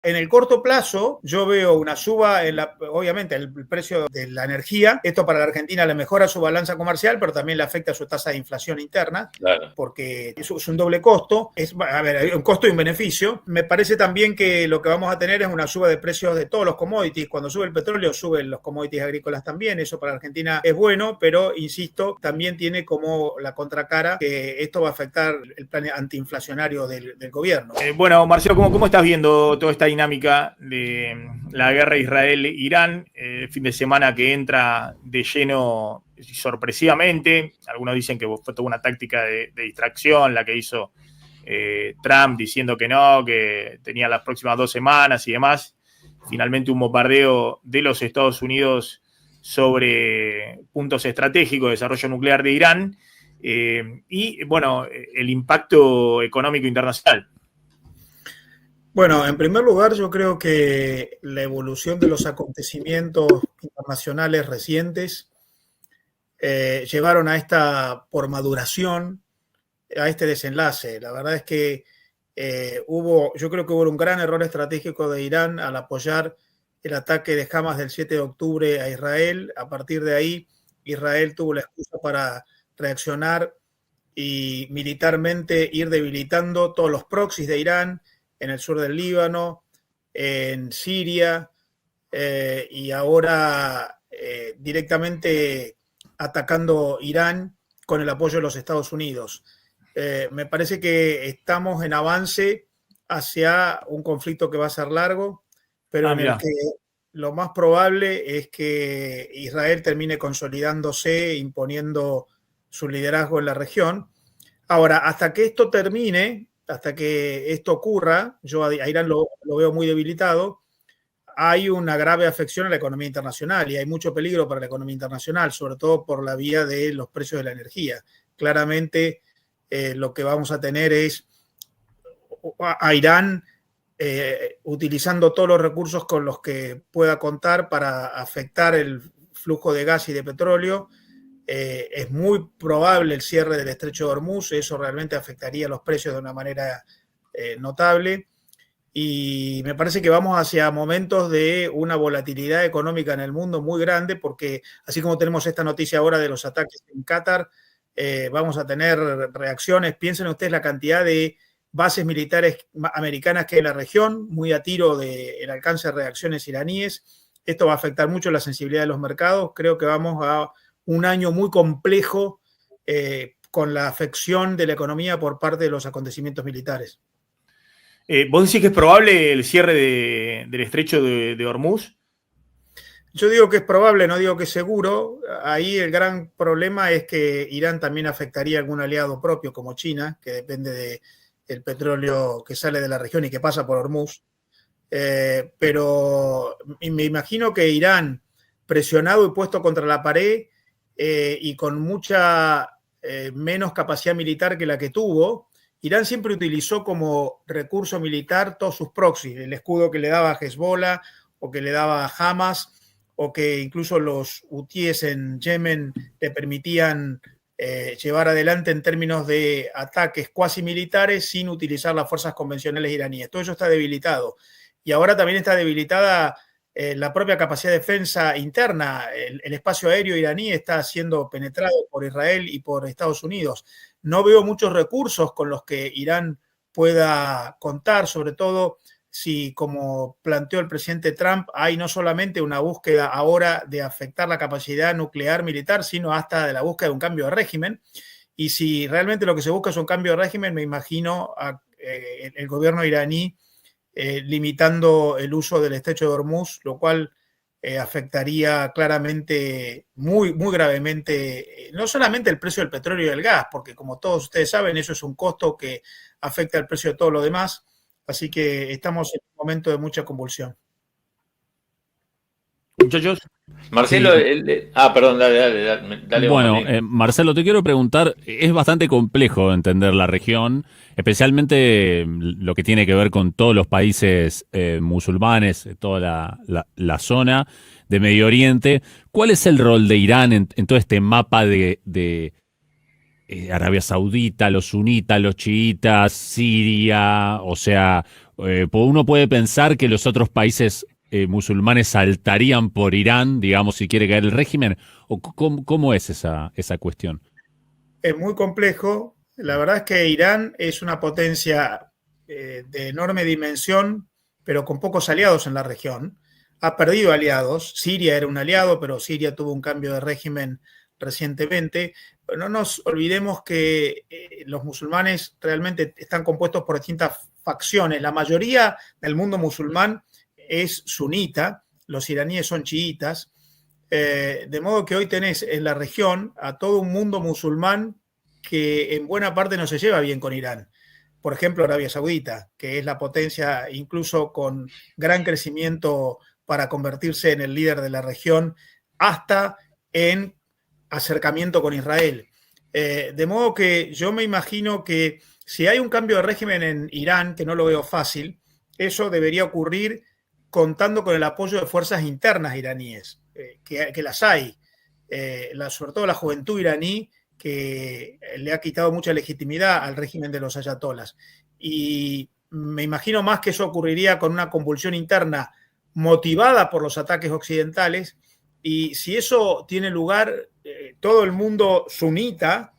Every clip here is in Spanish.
En el corto plazo, yo veo una suba obviamente, el precio de la energía. Esto para la Argentina le mejora su balanza comercial, pero también le afecta su tasa de inflación interna, claro, porque eso es un doble costo. Hay un costo y un beneficio. Me parece también que lo que vamos a tener es una suba de precios de todos los commodities. Cuando sube el petróleo, suben los commodities agrícolas también. Eso para la Argentina es bueno, pero, insisto, también tiene como la contracara que esto va a afectar el plan antiinflacionario del gobierno. Bueno, Marcelo, ¿cómo estás viendo toda esta dinámica de la guerra Israel-Irán? El fin de semana que entra de lleno sorpresivamente. Algunos dicen que fue toda una táctica de distracción la que hizo Trump, diciendo que no, que tenía las próximas 2 semanas y demás. Finalmente un bombardeo de los Estados Unidos sobre puntos estratégicos de desarrollo nuclear de Irán y, bueno, el impacto económico internacional. Bueno, en primer lugar, yo creo que la evolución de los acontecimientos internacionales recientes llevaron a esta, por maduración, a este desenlace. La verdad es que yo creo que hubo un gran error estratégico de Irán al apoyar el ataque de Hamas del 7 de octubre a Israel. A partir de ahí, Israel tuvo la excusa para reaccionar y militarmente ir debilitando todos los proxies de Irán en el sur del Líbano, en Siria, y ahora directamente atacando Irán con el apoyo de los Estados Unidos. Me parece que estamos en avance hacia un conflicto que va a ser largo, pero en el que lo más probable es que Israel termine consolidándose, imponiendo su liderazgo en la región. Ahora, hasta que esto termine, hasta que esto ocurra, yo a Irán lo veo muy debilitado, hay una grave afección a la economía internacional y hay mucho peligro para la economía internacional, sobre todo por la vía de los precios de la energía. Claramente lo que vamos a tener es a Irán utilizando todos los recursos con los que pueda contar para afectar el flujo de gas y de petróleo. Es muy probable el cierre del estrecho de Hormuz, eso realmente afectaría los precios de una manera notable, y me parece que vamos hacia momentos de una volatilidad económica en el mundo muy grande, porque así como tenemos esta noticia ahora de los ataques en Qatar, vamos a tener reacciones. Piensen ustedes la cantidad de bases militares americanas que hay en la región, muy a tiro del alcance de reacciones iraníes. Esto va a afectar mucho la sensibilidad de los mercados. Creo que vamos a un año muy complejo con la afección de la economía por parte de los acontecimientos militares. ¿Vos decís que es probable el cierre del estrecho de Hormuz? Yo digo que es probable, no digo que es seguro. Ahí el gran problema es que Irán también afectaría a algún aliado propio como China, que depende del petróleo que sale de la región y que pasa por Hormuz. Pero me imagino que Irán, presionado y puesto contra la pared, y con mucha menos capacidad militar que la que tuvo, Irán siempre utilizó como recurso militar todos sus proxies, el escudo que le daba a Hezbollah o que le daba a Hamas, o que incluso los hutíes en Yemen le permitían llevar adelante en términos de ataques cuasi militares sin utilizar las fuerzas convencionales iraníes. Todo eso está debilitado. Y ahora también está debilitada la propia capacidad de defensa interna. El espacio aéreo iraní está siendo penetrado por Israel y por Estados Unidos. No veo muchos recursos con los que Irán pueda contar, sobre todo si, como planteó el presidente Trump, hay no solamente una búsqueda ahora de afectar la capacidad nuclear militar, sino hasta de la búsqueda de un cambio de régimen. Y si realmente lo que se busca es un cambio de régimen, me imagino el gobierno iraní limitando el uso del estrecho de Hormuz, lo cual afectaría claramente, muy, muy gravemente, no solamente el precio del petróleo y del gas, porque como todos ustedes saben, eso es un costo que afecta el precio de todo lo demás, así que estamos en un momento de mucha convulsión. Muchachos. Marcelo, sí. Perdón, dale. Bueno, Marcelo, te quiero preguntar, es bastante complejo entender la región, especialmente lo que tiene que ver con todos los países musulmanes, toda la zona de Medio Oriente. ¿Cuál es el rol de Irán en todo este mapa de Arabia Saudita, los sunitas, los chiitas, Siria? O sea, uno puede pensar que los otros países musulmanes saltarían por Irán, digamos, si quiere caer el régimen, o cómo es esa cuestión. Es muy complejo. La verdad es que Irán es una potencia de enorme dimensión, pero con pocos aliados en la región. Ha perdido aliados. Siria era un aliado, pero Siria tuvo un cambio de régimen recientemente. Pero no nos olvidemos que los musulmanes realmente están compuestos por distintas facciones. La mayoría del mundo musulmán es sunita, los iraníes son chiitas, de modo que hoy tenés en la región a todo un mundo musulmán que en buena parte no se lleva bien con Irán. Por ejemplo, Arabia Saudita, que es la potencia incluso con gran crecimiento para convertirse en el líder de la región, hasta en acercamiento con Israel. De modo que yo me imagino que si hay un cambio de régimen en Irán, que no lo veo fácil, eso debería ocurrir contando con el apoyo de fuerzas internas iraníes, que las hay, sobre todo la juventud iraní, que le ha quitado mucha legitimidad al régimen de los ayatolas. Y me imagino más que eso ocurriría con una convulsión interna motivada por los ataques occidentales, y si eso tiene lugar, todo el mundo sunita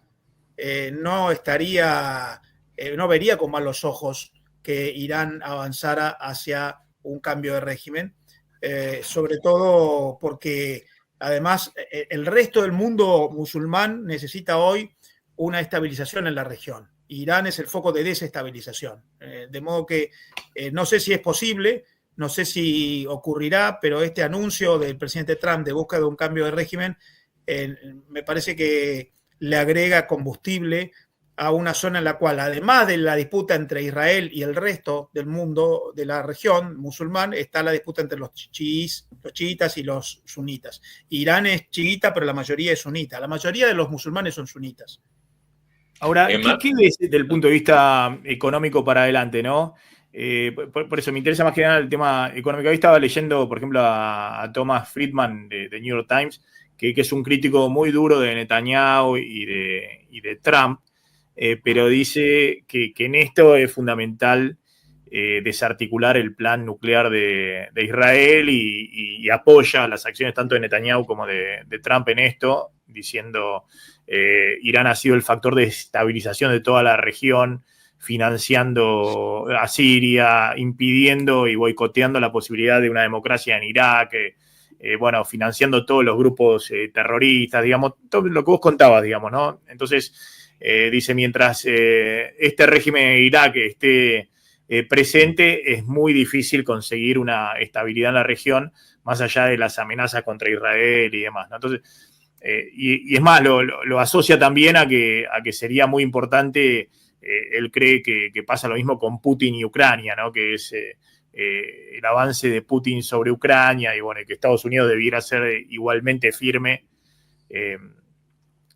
no vería con malos ojos que Irán avanzara hacia un cambio de régimen, sobre todo porque además el resto del mundo musulmán necesita hoy una estabilización en la región. Irán es el foco de desestabilización, de modo que no sé si es posible, no sé si ocurrirá, pero este anuncio del presidente Trump de búsqueda de un cambio de régimen me parece que le agrega combustible a una zona en la cual, además de la disputa entre Israel y el resto del mundo, de la región musulmán, está la disputa entre los chiitas y los sunitas. Irán es chiita, pero la mayoría es sunita. La mayoría de los musulmanes son sunitas. Ahora, ¿qué ves desde el punto de vista económico para adelante, no? Por eso me interesa más que nada el tema económico. Hoy estaba leyendo, por ejemplo, a Thomas Friedman de New York Times, que es un crítico muy duro de Netanyahu y de Trump, pero dice que en esto es fundamental desarticular el plan nuclear de Israel y apoya las acciones tanto de Netanyahu como de Trump en esto, diciendo Irán ha sido el factor de estabilización de toda la región, financiando a Siria, impidiendo y boicoteando la posibilidad de una democracia en Irak, financiando todos los grupos terroristas, digamos, todo lo que vos contabas, digamos, ¿no? Entonces, dice, mientras este régimen de Irak esté presente, es muy difícil conseguir una estabilidad en la región, más allá de las amenazas contra Israel y demás, ¿no? Entonces, y es más, lo asocia también a que sería muy importante. Él cree que pasa lo mismo con Putin y Ucrania, ¿no? Que es el avance de Putin sobre Ucrania y bueno, que Estados Unidos debiera ser igualmente firme.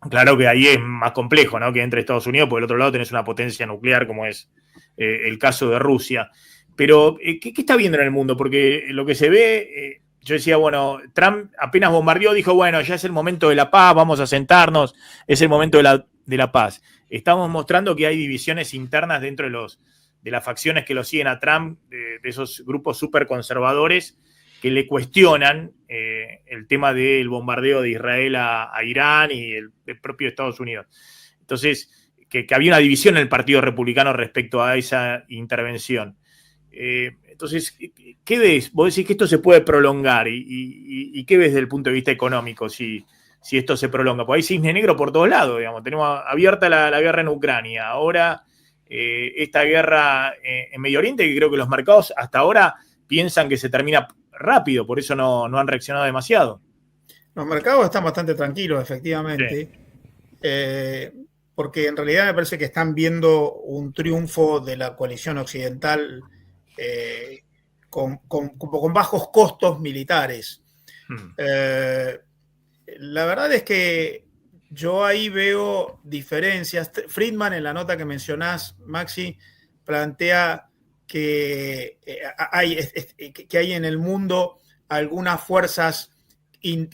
Claro que ahí es más complejo, ¿no? Que entre Estados Unidos, por el otro lado tenés una potencia nuclear como es el caso de Rusia. Pero, ¿qué está viendo en el mundo? Porque lo que se ve, yo decía, bueno, Trump apenas bombardeó, dijo, bueno, ya es el momento de la paz, vamos a sentarnos, es el momento de la paz. Estamos mostrando que hay divisiones internas dentro de las facciones que lo siguen a Trump, de esos grupos súper conservadores que le cuestionan el tema del bombardeo de Israel a Irán y el propio Estados Unidos. Entonces, que había una división en el Partido Republicano respecto a esa intervención. Entonces, ¿qué ves? Vos decís que esto se puede prolongar y ¿qué ves desde el punto de vista económico si esto se prolonga? Porque hay cisne negro por todos lados, digamos. Tenemos abierta la guerra en Ucrania. Ahora, esta guerra en Medio Oriente, que creo que los mercados hasta ahora piensan que se termina rápido, por eso no han reaccionado demasiado. Los mercados están bastante tranquilos, efectivamente, porque en realidad me parece que están viendo un triunfo de la coalición occidental con bajos costos militares. La verdad es que yo ahí veo diferencias. Friedman, en la nota que mencionás, Maxi, plantea que hay en el mundo algunas fuerzas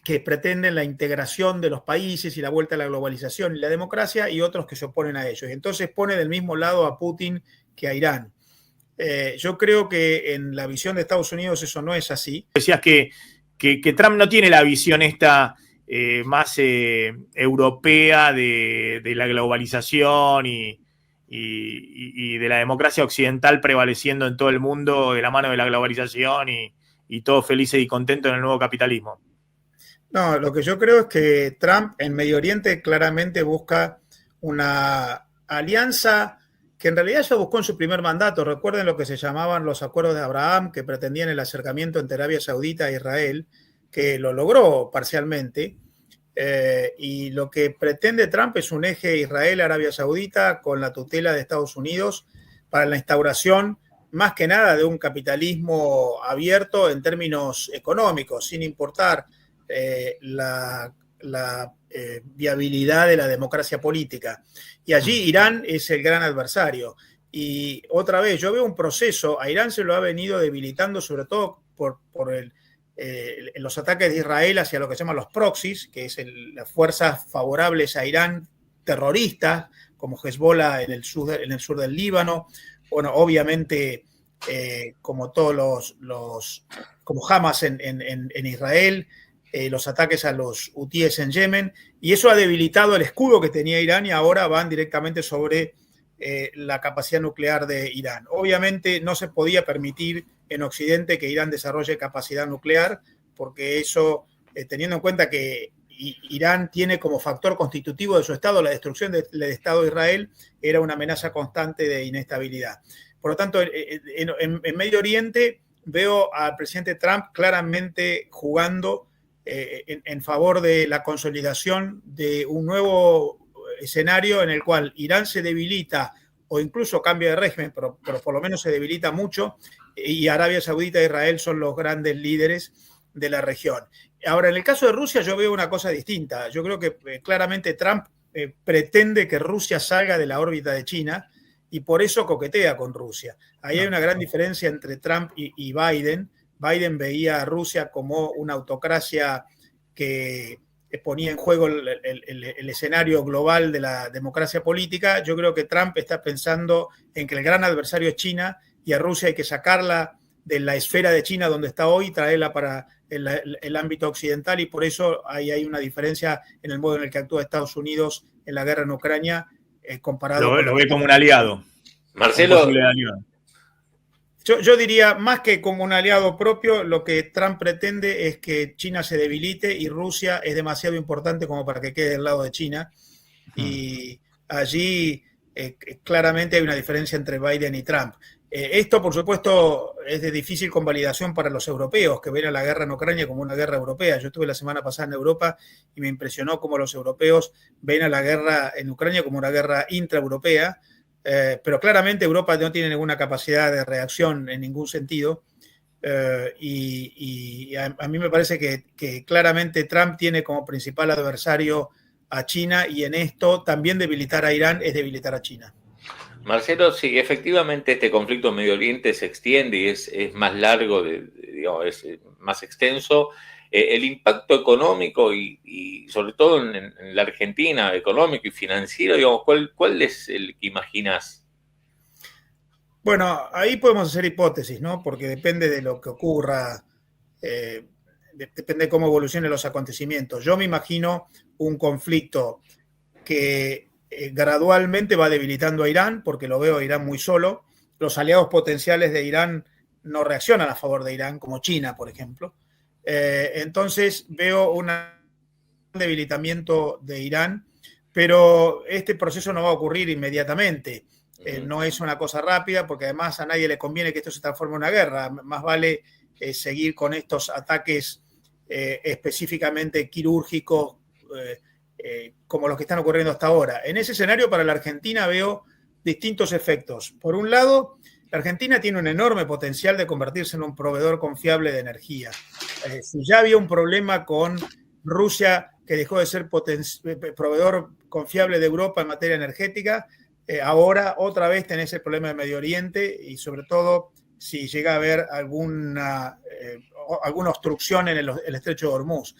que pretenden la integración de los países y la vuelta a la globalización y la democracia, y otros que se oponen a ellos. Entonces pone del mismo lado a Putin que a Irán. Yo creo que en la visión de Estados Unidos eso no es así. Decías que Trump no tiene la visión esta más europea de la globalización y de la democracia occidental prevaleciendo en todo el mundo de la mano de la globalización y todos felices y contentos en el nuevo capitalismo. No, lo que yo creo es que Trump en Medio Oriente claramente busca una alianza que en realidad ya buscó en su primer mandato. Recuerden lo que se llamaban los acuerdos de Abraham, que pretendían el acercamiento entre Arabia Saudita e Israel, que lo logró parcialmente. Y lo que pretende Trump es un eje Israel-Arabia Saudita con la tutela de Estados Unidos para la instauración, más que nada, de un capitalismo abierto en términos económicos, sin importar la viabilidad de la democracia política. Y allí Irán es el gran adversario. Y otra vez, yo veo un proceso, a Irán se lo ha venido debilitando sobre todo por los ataques de Israel hacia lo que se llaman los proxies, que es las fuerzas favorables a Irán terroristas, como Hezbollah en el sur del Líbano, bueno, obviamente como todos como Hamas en Israel, los ataques a los hutíes en Yemen, y eso ha debilitado el escudo que tenía Irán y ahora van directamente sobre la capacidad nuclear de Irán. Obviamente no se podía permitir en Occidente que Irán desarrolle capacidad nuclear, porque eso, teniendo en cuenta que Irán tiene como factor constitutivo de su Estado la destrucción del Estado de Israel, era una amenaza constante de inestabilidad. Por lo tanto, en Medio Oriente veo al presidente Trump claramente jugando en favor de la consolidación de un nuevo escenario en el cual Irán se debilita o incluso cambia de régimen, pero por lo menos se debilita mucho, y Arabia Saudita e Israel son los grandes líderes de la región. Ahora, en el caso de Rusia yo veo una cosa distinta. Yo creo que claramente Trump pretende que Rusia salga de la órbita de China y por eso coquetea con Rusia. Ahí hay una gran diferencia entre Trump y Biden. Biden veía a Rusia como una autocracia que ponía en juego el escenario global de la democracia política. Yo creo que Trump está pensando en que el gran adversario es China y a Rusia hay que sacarla de la esfera de China donde está hoy y traerla para el ámbito occidental, y por eso ahí hay una diferencia en el modo en el que actúa Estados Unidos en la guerra en Ucrania comparado. Lo ve como un aliado. Marcelo, yo diría, más que como un aliado propio, lo que Trump pretende es que China se debilite y Rusia es demasiado importante como para que quede del lado de China. Y allí claramente hay una diferencia entre Biden y Trump. Esto, por supuesto, es de difícil convalidación para los europeos, que ven a la guerra en Ucrania como una guerra europea. Yo estuve la semana pasada en Europa y me impresionó cómo los europeos ven a la guerra en Ucrania como una guerra intraeuropea. Pero claramente Europa no tiene ninguna capacidad de reacción en ningún sentido, y a mí me parece que claramente Trump tiene como principal adversario a China, y en esto también debilitar a Irán es debilitar a China. Marcelo, si efectivamente este conflicto en Medio Oriente se extiende y es más largo, digamos, es más extenso, el impacto económico y sobre todo en la Argentina, económico y financiero, digamos, ¿cuál es el que imaginas? Bueno, ahí podemos hacer hipótesis, ¿no? Porque depende de lo que ocurra, depende de cómo evolucionen los acontecimientos. Yo me imagino un conflicto que gradualmente va debilitando a Irán, porque lo veo a Irán muy solo. Los aliados potenciales de Irán no reaccionan a favor de Irán, como China, por ejemplo. Entonces veo un debilitamiento de Irán, pero este proceso no va a ocurrir inmediatamente. No es una cosa rápida, porque además a nadie le conviene que esto se transforme en una guerra. Más vale seguir con estos ataques específicamente quirúrgicos como los que están ocurriendo hasta ahora. En ese escenario, para la Argentina veo distintos efectos. Por un lado, la Argentina tiene un enorme potencial de convertirse en un proveedor confiable de energía. Si ya había un problema con Rusia, que dejó de ser proveedor confiable de Europa en materia energética, ahora otra vez tenés el problema de Medio Oriente, y sobre todo si llega a haber alguna obstrucción en el estrecho de Hormuz.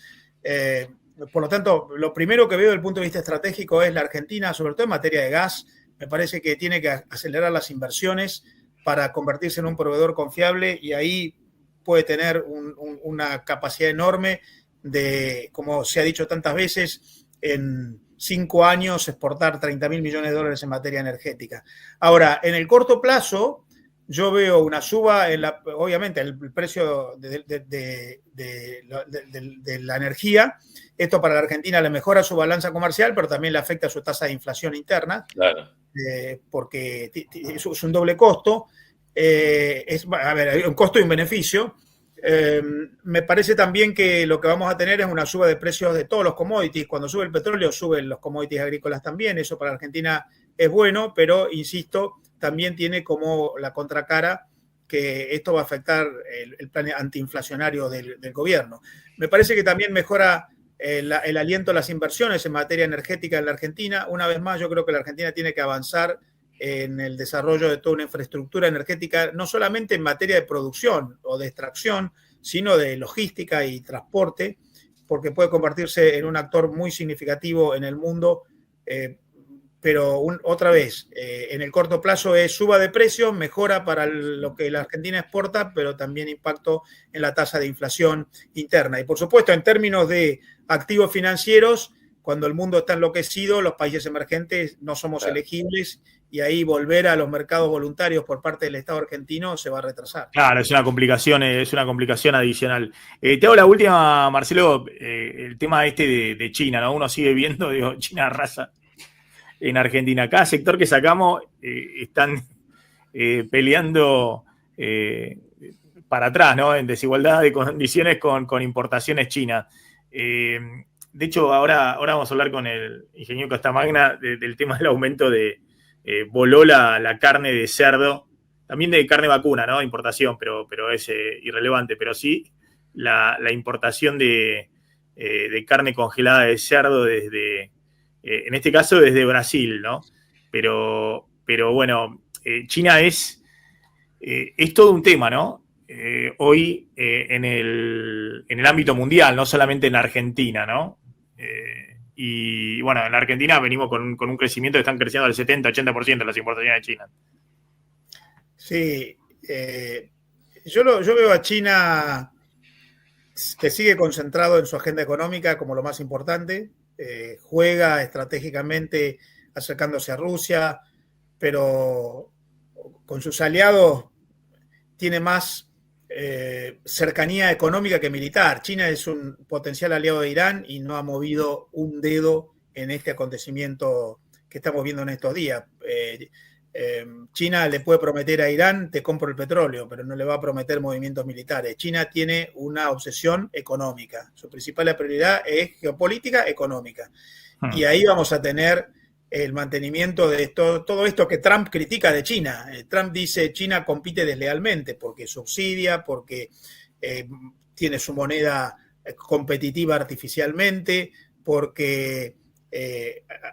Por lo tanto, lo primero que veo desde el punto de vista estratégico es la Argentina, sobre todo en materia de gas. Me parece que tiene que acelerar las inversiones para convertirse en un proveedor confiable y ahí puede tener una capacidad enorme de, como se ha dicho tantas veces, en 5 años exportar 30.000 millones de dólares en materia energética. Ahora, en el corto plazo, yo veo una suba, obviamente, el precio de la energía. Esto para la Argentina le mejora su balanza comercial, pero también le afecta su tasa de inflación interna, Claro. porque es un doble costo. Hay un costo y un beneficio. Me parece también que lo que vamos a tener es una suba de precios de todos los commodities. Cuando sube el petróleo, suben los commodities agrícolas también. Eso para Argentina es bueno, pero insisto, también tiene como la contracara que esto va a afectar el plan antiinflacionario del gobierno. Me parece que también mejora el aliento a las inversiones en materia energética en la Argentina. Una vez más, yo creo que la Argentina tiene que avanzar en el desarrollo de toda una infraestructura energética, no solamente en materia de producción o de extracción, sino de logística y transporte, porque puede convertirse en un actor muy significativo en el mundo, pero otra vez, en el corto plazo es suba de precios, mejora para lo que la Argentina exporta, pero también impacto en la tasa de inflación interna. Y por supuesto, en términos de activos financieros, cuando el mundo está enloquecido, los países emergentes no somos elegibles y ahí volver a los mercados voluntarios por parte del Estado argentino se va a retrasar. Claro, es una complicación adicional. Te hago la última, Marcelo, el tema de China, ¿no? Uno sigue viendo, China arrasa en Argentina. Cada sector que sacamos están peleando para atrás, ¿no? En desigualdad de condiciones con importaciones chinas. De hecho, ahora vamos a hablar con el ingeniero Costamagna del tema del aumento voló la carne de cerdo, también de carne vacuna, ¿no? Importación, pero es irrelevante, pero sí la importación de carne congelada de cerdo desde, en este caso desde Brasil, ¿no? Pero bueno, China es todo un tema, ¿no? Hoy en el ámbito mundial, no solamente en Argentina, ¿no? Y bueno, en la Argentina venimos con un crecimiento que están creciendo al 70-80% las importaciones de China. Sí, yo veo a China que sigue concentrado en su agenda económica como lo más importante, juega estratégicamente acercándose a Rusia, pero con sus aliados tiene más cercanía económica que militar. China es un potencial aliado de Irán y no ha movido un dedo en este acontecimiento que estamos viendo en estos días. China le puede prometer a Irán, te compro el petróleo, pero no le va a prometer movimientos militares. China tiene una obsesión económica. Su principal prioridad es geopolítica económica. Y ahí vamos a tener el mantenimiento de todo esto que Trump critica de China. Trump dice China compite deslealmente porque subsidia, porque tiene su moneda competitiva artificialmente, porque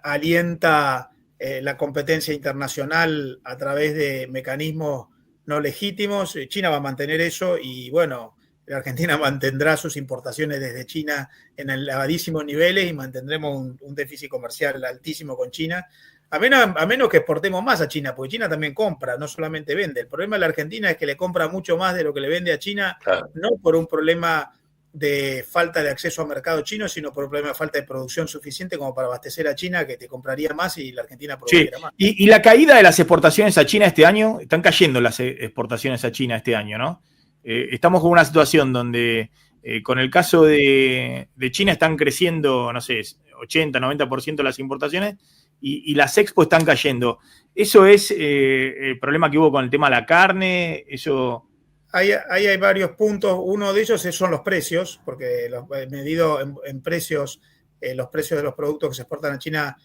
alienta la competencia internacional a través de mecanismos no legítimos. China va a mantener eso y bueno, la Argentina mantendrá sus importaciones desde China en elevadísimos niveles y mantendremos un déficit comercial altísimo con China, a menos que exportemos más a China, porque China también compra, no solamente vende. El problema de la Argentina es que le compra mucho más de lo que le vende a China, claro, no por un problema de falta de acceso al mercado chino, sino por un problema de falta de producción suficiente como para abastecer a China, que te compraría más y la Argentina produciría más. Y la caída de las exportaciones a China este año, están cayendo las exportaciones a China este año, ¿no? Estamos con una situación donde con el caso de China están creciendo, no sé, 80-90% las importaciones y las expo están cayendo. ¿Eso es el problema que hubo con el tema de la carne? Eso... Ahí hay varios puntos. Uno de ellos son los precios, porque medido en precios, los precios de los productos que se exportan a China,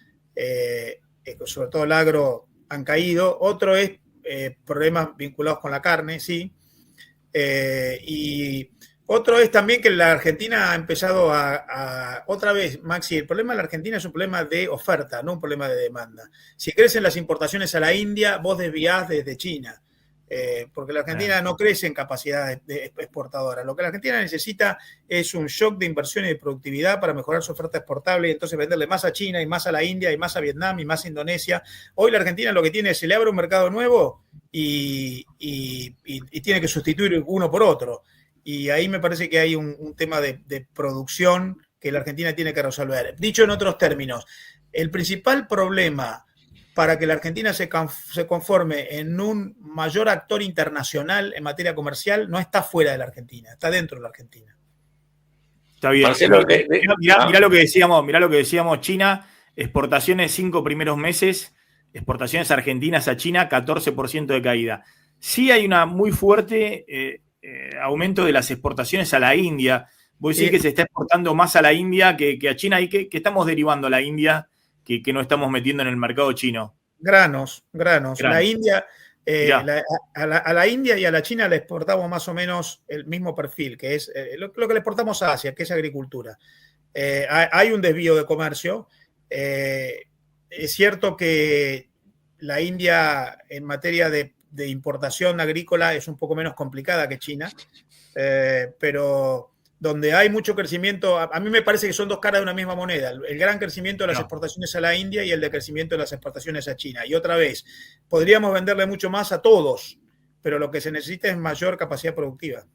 sobre todo el agro, han caído. Otro es problemas vinculados con la carne, sí. Y otro es también que la Argentina ha empezado otra vez, Maxi, el problema de la Argentina es un problema de oferta, no un problema de demanda. Si crecen las importaciones a la India, vos desviás desde China. porque la Argentina no crece en capacidad exportadora. Lo que la Argentina necesita es un shock de inversión y de productividad para mejorar su oferta exportable y entonces venderle más a China y más a la India y más a Vietnam y más a Indonesia. Hoy la Argentina lo que tiene es, se le abre un mercado nuevo y tiene que sustituir uno por otro. Y ahí me parece que hay un tema de producción que la Argentina tiene que resolver. Dicho en otros términos, el principal problema para que la Argentina se conforme en un mayor actor internacional en materia comercial no está fuera de la Argentina, está dentro de la Argentina. Está bien. Mirá lo que decíamos, China, exportaciones 5 primeros meses, exportaciones argentinas a China, 14% de caída. Sí hay una muy fuerte aumento de las exportaciones a la India. Vos decís que se está exportando más a la India que a China y que estamos derivando a la India que no estamos metiendo en el mercado chino. Granos. La India, a la India y a la China le exportamos más o menos el mismo perfil, que es lo que le exportamos a Asia, que es agricultura. Hay un desvío de comercio. Es cierto que la India en materia de importación agrícola es un poco menos complicada que China, pero donde hay mucho crecimiento, a mí me parece que son dos caras de una misma moneda, el gran crecimiento de las exportaciones a la India y el de crecimiento de las exportaciones a China. Y otra vez, podríamos venderle mucho más a todos, pero lo que se necesita es mayor capacidad productiva.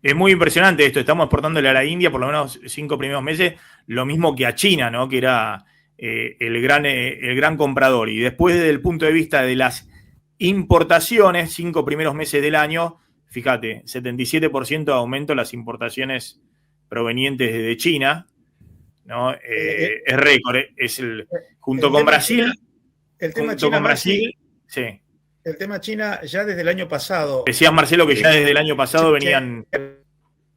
Es muy impresionante esto, estamos exportándole a la India por lo menos 5 primeros meses, lo mismo que a China, ¿no? Que era el gran comprador. Y después, desde el punto de vista de las importaciones, 5 primeros meses del año, fíjate, 77% de aumento en las importaciones provenientes de China, ¿no? Es récord, junto con Brasil. El tema China, con Brasil, sí. El tema China ya desde el año pasado. Decías, Marcelo, que ya desde el año pasado venían.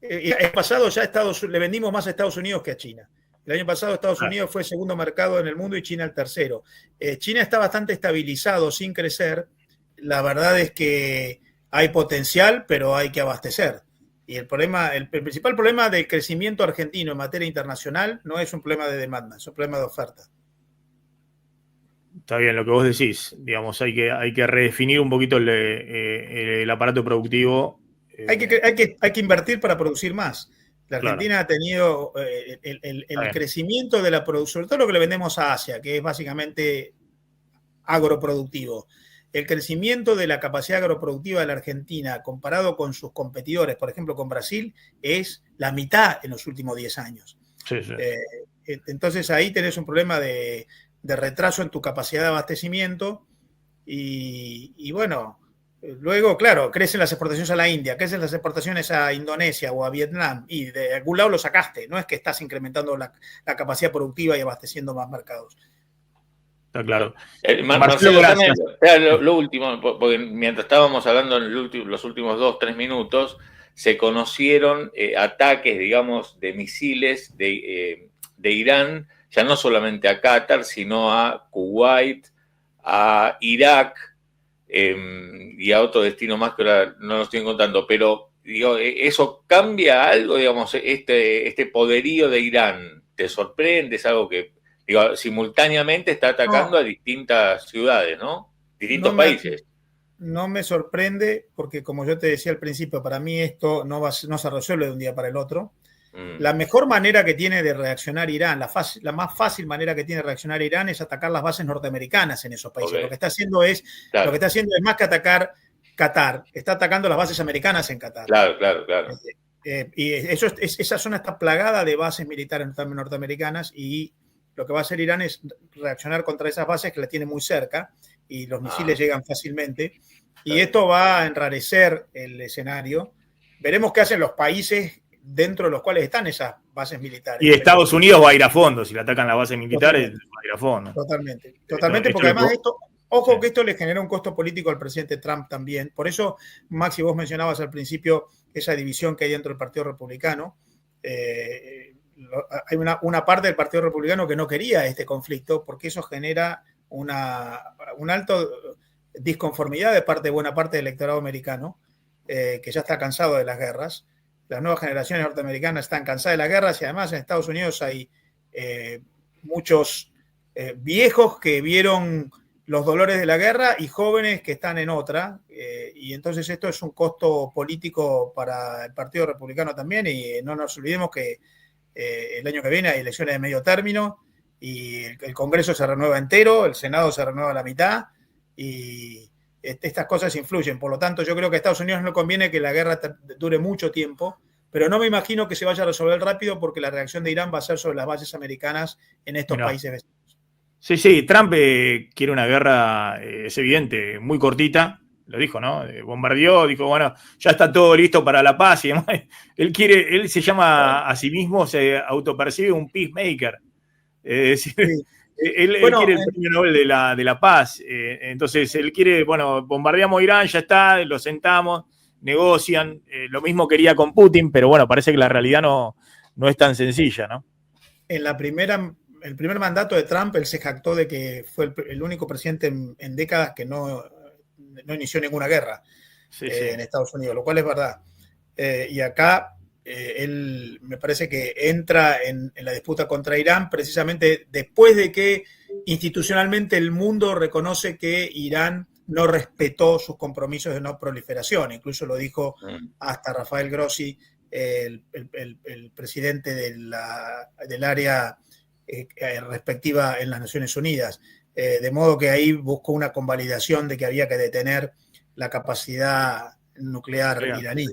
El pasado ya le vendimos más a Estados Unidos que a China. El año pasado Estados Unidos fue el segundo mercado en el mundo y China el tercero. China está bastante estabilizado, sin crecer. La verdad es que hay potencial, pero hay que abastecer. Y el principal problema del crecimiento argentino en materia internacional no es un problema de demanda, es un problema de oferta. Está bien, lo que vos decís. Digamos, hay que redefinir un poquito el aparato productivo. Hay que invertir para producir más. La Argentina ha tenido el crecimiento de la producción, sobre todo lo que le vendemos a Asia, que es básicamente agroproductivo. El crecimiento de la capacidad agroproductiva de la Argentina comparado con sus competidores, por ejemplo con Brasil, es la mitad en los últimos 10 años. Sí, sí. Entonces ahí tenés un problema de retraso en tu capacidad de abastecimiento y bueno, luego, claro, crecen las exportaciones a la India, crecen las exportaciones a Indonesia o a Vietnam y de algún lado lo sacaste, no es que estás incrementando la capacidad productiva y abasteciendo más mercados. Está claro. Marcelo, lo último, porque mientras estábamos hablando en los últimos 2-3 minutos, se conocieron ataques, digamos, de misiles de Irán, ya no solamente a Qatar, sino a Kuwait, a Irak y a otro destino más que ahora no lo estoy encontrando, pero digo, ¿eso cambia algo, digamos, este poderío de Irán? ¿Te sorprende? ¿Es algo que simultáneamente está atacando a distintas ciudades, ¿no? Distintos países? No me sorprende porque, como yo te decía al principio, para mí esto no se resuelve de un día para el otro. La mejor manera que tiene de reaccionar Irán, la más fácil manera que tiene de reaccionar Irán es atacar las bases norteamericanas en esos países. Okay. Lo que está haciendo es más que atacar Qatar, está atacando las bases americanas en Qatar. Claro. Y esa zona está plagada de bases militares norteamericanas y lo que va a hacer Irán es reaccionar contra esas bases que la tiene muy cerca y los misiles llegan fácilmente. Y esto va a enrarecer el escenario. Veremos qué hacen los países dentro de los cuales están esas bases militares. Y Estados Unidos va a ir a fondo. Si le atacan las bases militares, va a ir a fondo. Totalmente, porque además ojo que esto le genera un costo político al presidente Trump también. Por eso, Maxi, vos mencionabas al principio esa división que hay dentro del Partido Republicano. Hay una parte del Partido Republicano que no quería este conflicto porque eso genera una alta disconformidad de buena parte del electorado americano que ya está cansado de las guerras. Las nuevas generaciones norteamericanas están cansadas de las guerras y además en Estados Unidos hay muchos viejos que vieron los dolores de la guerra y jóvenes que están en otra. Y entonces esto es un costo político para el Partido Republicano también. Y no nos olvidemos que el año que viene hay elecciones de medio término y el Congreso se renueva entero, el Senado se renueva a la mitad y estas cosas influyen. Por lo tanto, yo creo que a Estados Unidos no conviene que la guerra dure mucho tiempo, pero no me imagino que se vaya a resolver rápido porque la reacción de Irán va a ser sobre las bases americanas en estos países vecinos. Sí, Trump quiere una guerra, es evidente, muy cortita, lo dijo, ¿no? Bombardeó, dijo, bueno, ya está todo listo para la paz y demás. Él se llama a sí mismo, se autopercibe un peacemaker. Es decir, sí. Él quiere el premio Nobel de la paz. Entonces, él quiere, bueno, bombardeamos Irán, ya está, lo sentamos, negocian. Lo mismo quería con Putin, pero bueno, parece que la realidad no es tan sencilla, ¿no? El primer mandato de Trump, él se jactó de que fue el único presidente en décadas que no inició ninguna guerra en Estados Unidos, lo cual es verdad. Y acá él me parece que entra en la disputa contra Irán precisamente después de que institucionalmente el mundo reconoce que Irán no respetó sus compromisos de no proliferación. Incluso lo dijo hasta Rafael Grossi, el presidente del área respectiva en las Naciones Unidas. De modo que ahí buscó una convalidación de que había que detener la capacidad nuclear iraní.